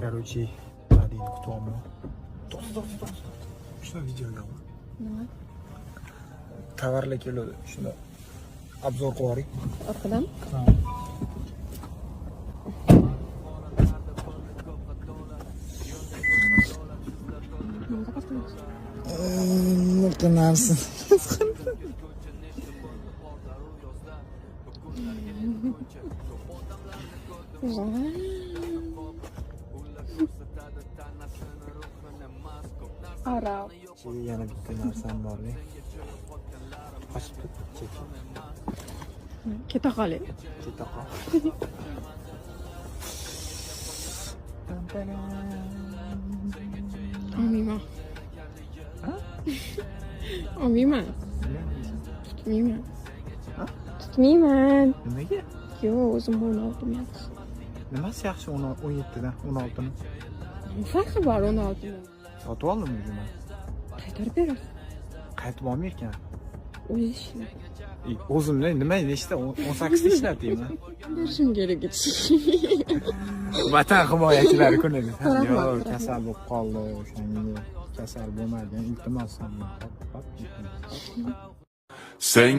Короче, Nadine kutyapman. To'xta. Shuni videoga ol. Nima? Tovarlar keladi. Shuni obzor qilib yuboring. Orqadan? Iltimos. Arab. Yana bitta narsam borli. Qochib ket. Keta qoli. Keta qol. Olmayman. Olmayman. Tutmayman. Tutmayman. Nimaga? Yo'q, o'zim buni oldim yaxshi. Nimasi yaxshi 17 dan 16 ni? Farqi bor 16 dan. Sotib oldim bugun. Qaytarib berasiz. Qaytib olmaykan. O'zi ishla. O'zimni nima nechta 18 ta ishlataymi? Berishim kerak edi. Vatan himoyachilari kunida. Yo'q, kasal bo'lib qoldi, o'shanga kasal bo'lmagan iltimos ham.